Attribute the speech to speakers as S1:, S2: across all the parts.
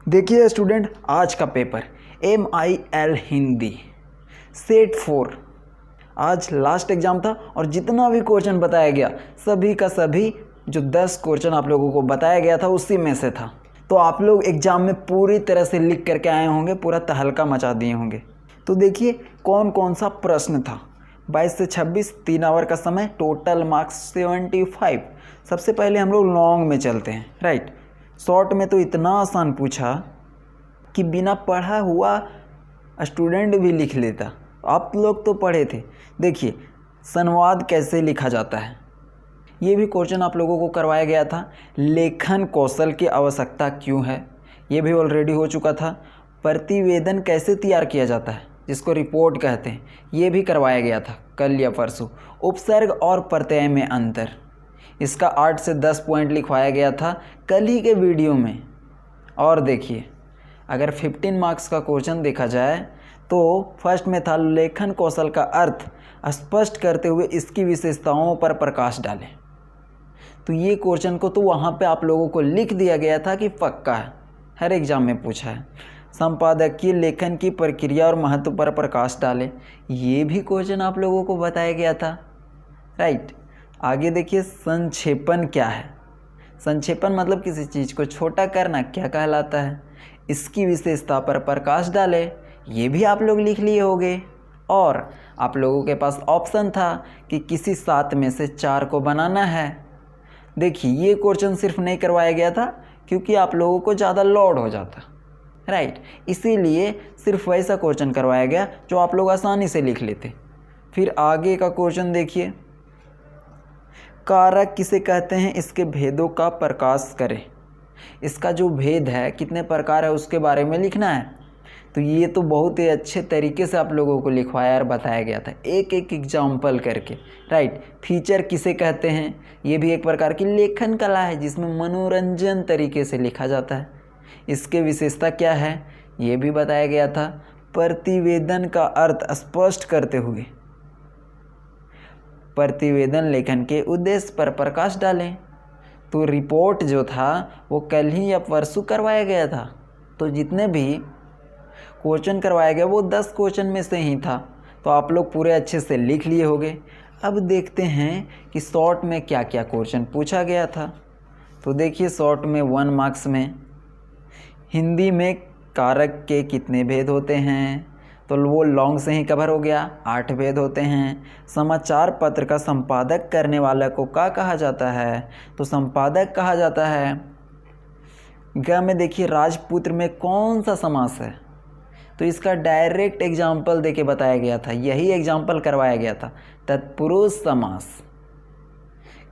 S1: देखिए स्टूडेंट, आज का पेपर MIL हिंदी सेट 4 आज लास्ट एग्ज़ाम था और जितना भी क्वेश्चन बताया गया सभी का सभी जो 10 क्वेश्चन आप लोगों को बताया गया था उसी में से था। तो आप लोग एग्ज़ाम में पूरी तरह से लिख करके आए होंगे, पूरा तहलका मचा दिए होंगे। तो देखिए कौन कौन सा प्रश्न था। 22 से 26 3 आवर का समय, टोटल मार्क्स 75। सबसे पहले हम लोग लॉन्ग में चलते हैं, राइट। शॉर्ट में तो इतना आसान पूछा कि बिना पढ़ा हुआ स्टूडेंट भी लिख लेता। आप लोग तो पढ़े थे। देखिए संवाद कैसे लिखा जाता है, ये भी क्वेश्चन आप लोगों को करवाया गया था। लेखन कौशल की आवश्यकता क्यों है, ये भी ऑलरेडी हो चुका था। प्रतिवेदन कैसे तैयार किया जाता है, जिसको रिपोर्ट कहते हैं, ये भी करवाया गया था कल या परसों। उपसर्ग और प्रत्यय में अंतर, इसका 8 से 10 पॉइंट लिखवाया गया था कल ही के वीडियो में। और देखिए अगर 15 मार्क्स का क्वेश्चन देखा जाए तो फर्स्ट में था लेखन कौशल का अर्थ स्पष्ट करते हुए इसकी विशेषताओं पर प्रकाश डालें। तो ये क्वेश्चन को तो वहाँ पे आप लोगों को लिख दिया गया था कि पक्का है, हर एग्ज़ाम में पूछा है। संपादकीय लेखन की प्रक्रिया और महत्व पर प्रकाश डालें, ये भी क्वेश्चन आप लोगों को बताया गया था, राइट। आगे देखिए संक्षेपण क्या है। संक्षेपण मतलब किसी चीज़ को छोटा करना क्या कहलाता है, इसकी विशेषता पर प्रकाश डालें, ये भी आप लोग लिख लिए होंगे। और आप लोगों के पास ऑप्शन था कि किसी 7 में से 4 को बनाना है। देखिए ये क्वेश्चन सिर्फ नहीं करवाया गया था क्योंकि आप लोगों को ज़्यादा लोड हो जाता, राइट। इसीलिए सिर्फ वैसा क्वेश्चन करवाया गया जो आप लोग आसानी से लिख लेते। फिर आगे का क्वेश्चन देखिए, कारक किसे कहते हैं, इसके भेदों का प्रकाश करें। इसका जो भेद है, कितने प्रकार है, उसके बारे में लिखना है। तो ये तो बहुत ही अच्छे तरीके से आप लोगों को लिखवाया और बताया गया था, एक एक एग्जाम्पल करके, राइट। फीचर किसे कहते हैं, ये भी एक प्रकार की लेखन कला है जिसमें मनोरंजन तरीके से लिखा जाता है। इसके विशेषता क्या है, ये भी बताया गया था। प्रतिवेदन का अर्थ स्पष्ट करते हुए प्रतिवेदन लेखन के उद्देश्य पर प्रकाश डालें। तो रिपोर्ट जो था वो कल ही या परसों करवाया गया था। तो जितने भी क्वेश्चन करवाया गया वो 10 क्वेश्चन में से ही था। तो आप लोग पूरे अच्छे से लिख लिए होंगे। अब देखते हैं कि शॉर्ट में क्या क्या क्वेश्चन पूछा गया था। तो देखिए शॉर्ट में 1 मार्क्स में हिंदी में कारक के कितने भेद होते हैं, तो वो लॉन्ग से ही कवर हो गया, 8 भेद होते हैं। समाचार पत्र का संपादक करने वाला को क्या कहा जाता है, तो संपादक कहा जाता है। ग में देखिए राजपुत्र में कौन सा समास है, तो इसका डायरेक्ट एग्जाम्पल देके बताया गया था, यही एग्जाम्पल करवाया गया था, तत्पुरुष समास।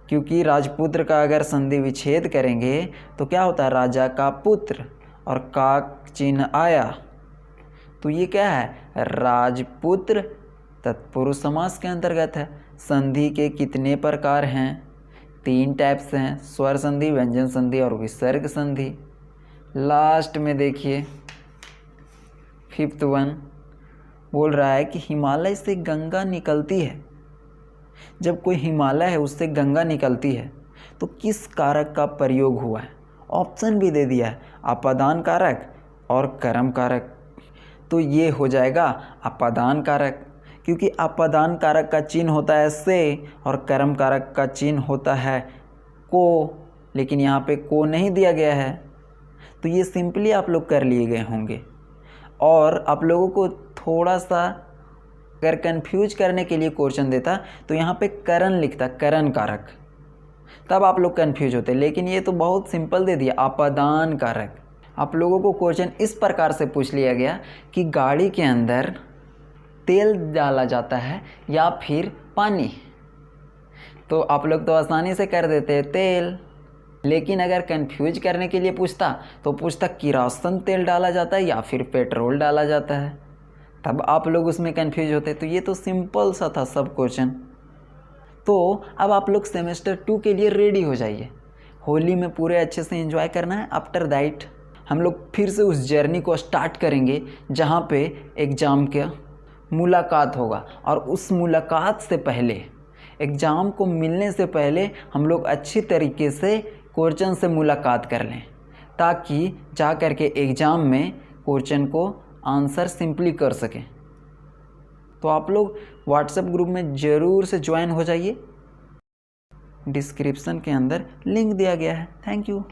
S1: क्योंकि राजपुत्र का अगर संधि विच्छेद करेंगे तो क्या होता है, राजा का पुत्र, और का चिन्ह आया तो ये क्या है, राजपुत्र तत्पुरुष समास के अंतर्गत है। संधि के कितने प्रकार हैं, 3 टाइप्स हैं, स्वर संधि, व्यंजन संधि और विसर्ग संधि। लास्ट में देखिए 5th वन बोल रहा है कि हिमालय से गंगा निकलती है। जब कोई हिमालय है उससे गंगा निकलती है तो किस कारक का प्रयोग हुआ है, ऑप्शन भी दे दिया है, अपादान कारक और कर्म कारक। तो ये हो जाएगा अपादान कारक, क्योंकि अपादान कारक का चिन्ह होता है से और कर्म कारक का चिन्ह होता है को, लेकिन यहाँ पे को नहीं दिया गया है। तो ये सिंपली आप लोग कर लिए गए होंगे। और आप लोगों को थोड़ा सा अगर कंफ्यूज करने के लिए क्वेश्चन देता तो यहाँ पे करण लिखता, करण कारक, तब आप लोग कंफ्यूज होते। लेकिन ये तो बहुत सिंपल दे दिया, अपादान कारक। आप लोगों को क्वेश्चन इस प्रकार से पूछ लिया गया कि गाड़ी के अंदर तेल डाला जाता है या फिर पानी, तो आप लोग तो आसानी से कर देते तेल। लेकिन अगर कंफ्यूज करने के लिए पूछता तो पूछता किरोसिन तेल डाला जाता है या फिर पेट्रोल डाला जाता है, तब आप लोग उसमें कंफ्यूज होते। तो ये तो सिंपल सा था सब क्वेश्चन। तो अब आप लोग सेमेस्टर 2 के लिए रेडी हो जाइए। होली में पूरे अच्छे से एंजॉय करना है। आफ्टर दैट हम लोग फिर से उस जर्नी को स्टार्ट करेंगे जहाँ पे एग्ज़ाम का मुलाकात होगा। और उस मुलाकात से पहले, एग्ज़ाम को मिलने से पहले हम लोग अच्छी तरीके से क्वेश्चन से मुलाकात कर लें, ताकि जा कर के एग्ज़ाम में क्वेश्चन को आंसर सिंपली कर सकें। तो आप लोग व्हाट्सएप ग्रुप में ज़रूर से ज्वाइन हो जाइए, डिस्क्रिप्शन के अंदर लिंक दिया गया है। Thank you.